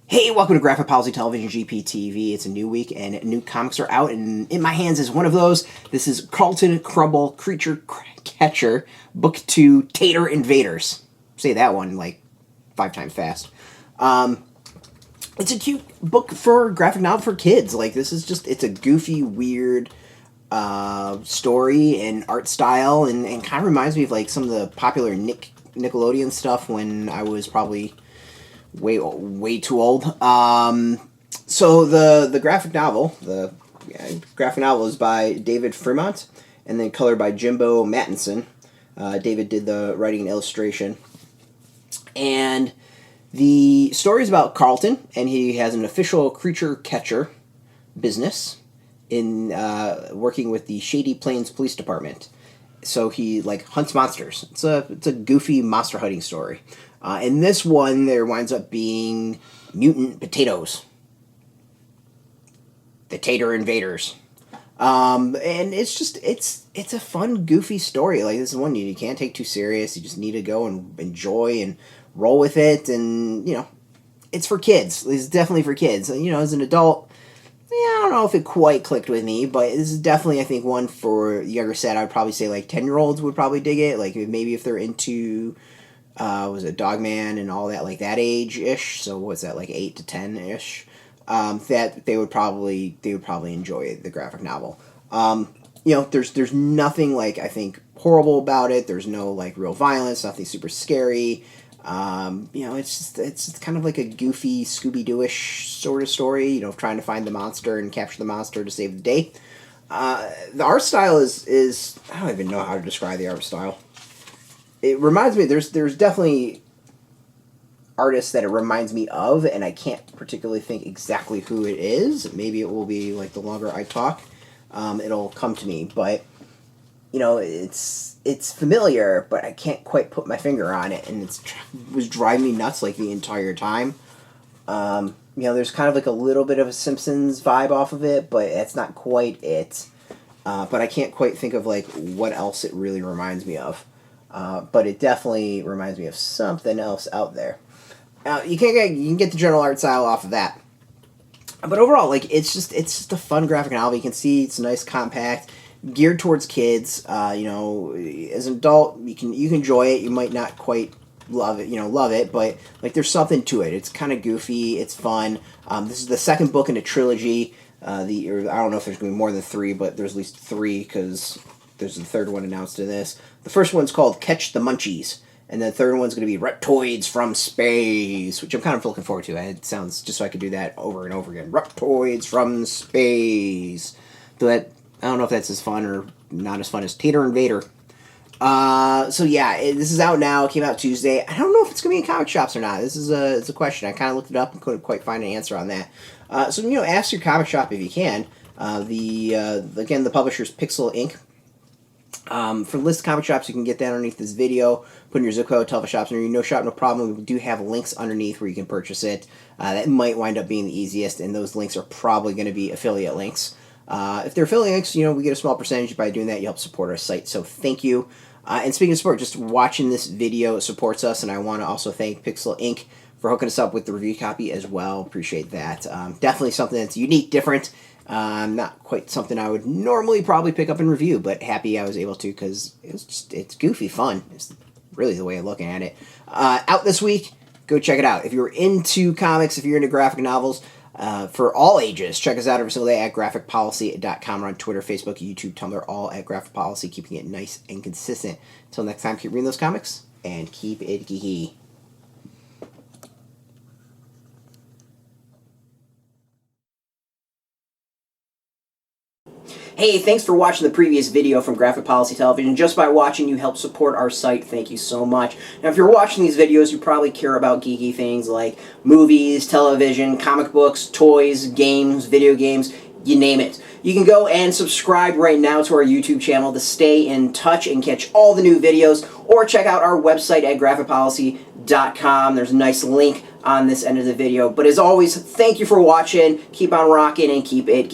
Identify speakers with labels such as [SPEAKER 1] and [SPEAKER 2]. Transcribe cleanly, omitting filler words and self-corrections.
[SPEAKER 1] Hey, welcome to Graphic Policy Television GPTV. It's a new week and new comics are out, and in my hands is one of those. This is Carlton Crumple, Creature Catcher, Book 2, Tater Invaders. Say that one like 5 times fast. It's a cute book for graphic novel for kids. Like, this is just, it's a goofy, weird story and art style, and kind of reminds me of like some of the popular Nickelodeon stuff when I was probably way too old. So the graphic novel, is by David Fremont, and then colored by Jimbo Matison. David did the writing and illustration. And the story is about Carlton, and he has an official creature catcher business in working with the Shady Plains Police Department. So he hunts monsters. It's a goofy monster hunting story. In this one, there winds up being mutant potatoes. The Tater Invaders. And it's a fun, goofy story. Like, this is one you can't take too serious. You just need to go and enjoy and roll with it. And, it's for kids. It's definitely for kids. As an adult, I don't know if it quite clicked with me, but this is definitely, I think, one for the younger set. I would probably say 10-year-olds would probably dig it. Like, maybe if they're into was it Dogman and all that, like that age-ish, so what's that, 8 to 10-ish, that they would probably enjoy the graphic novel. There's nothing, I think, horrible about it. There's no, real violence, nothing super scary. It's kind of like a goofy Scooby-Doo-ish sort of story, trying to find the monster and capture the monster to save the day. The art style is I don't even know how to describe the art style. It reminds me, there's definitely artists that it reminds me of, and I can't particularly think exactly who it is. Maybe it will be, the longer I talk, it'll come to me. But, it's familiar, but I can't quite put my finger on it, and it was driving me nuts, the entire time. There's kind of, a little bit of a Simpsons vibe off of it, but that's not quite it. But I can't quite think of, what else it really reminds me of. But it definitely reminds me of something else out there. You can get the general art style off of that. But overall, it's just a fun graphic novel. You can see it's nice, compact, geared towards kids. As an adult, you can enjoy it. You might not quite love it, but there's something to it. It's kind of goofy. It's fun. This is the second book in a trilogy. I don't know if there's going to be more than 3, but there's at least 3 because there's the third one announced in this. The first one's called Catch the Munchies, and the third one's going to be Reptoids from Space, which I'm kind of looking forward to. It sounds just so I could do that over and over again. Reptoids from Space. I don't know if that's as fun or not as fun as Tater Invader. This is out now. It came out Tuesday. I don't know if it's going to be in comic shops or not. It's a question. I kind of looked it up and couldn't quite find an answer on that. Ask your comic shop if you can. The publisher's Pixel Inc. For the list of comic shops, you can get that underneath this video. Put in your zip code, tell the shops, no shop, no problem. We do have links underneath where you can purchase it. That might wind up being the easiest, and those links are probably going to be affiliate links. If they're affiliate links, we get a small percentage by doing that. You help support our site, so thank you. And speaking of support, just watching this video supports us, and I want to also thank Pixel Inc. for hooking us up with the review copy as well. Appreciate that. Definitely something that's unique, different. Not quite something I would normally probably pick up and review, but happy I was able to because it's goofy fun. It's really the way of looking at it. Out this week, go check it out. If you're into comics, if you're into graphic novels, for all ages, check us out every single day at graphicpolicy.com. We're on Twitter, Facebook, YouTube, Tumblr, all at Graphic Policy, keeping it nice and consistent. Until next time, keep reading those comics and keep it geeky. Hey, thanks for watching the previous video from Graphic Policy Television. Just by watching, you help support our site. Thank you so much. Now, if you're watching these videos, you probably care about geeky things like movies, television, comic books, toys, games, video games, you name it. You can go and subscribe right now to our YouTube channel to stay in touch and catch all the new videos, or check out our website at graphicpolicy.com. There's a nice link on this end of the video. But as always, thank you for watching. Keep on rocking and keep it geeky.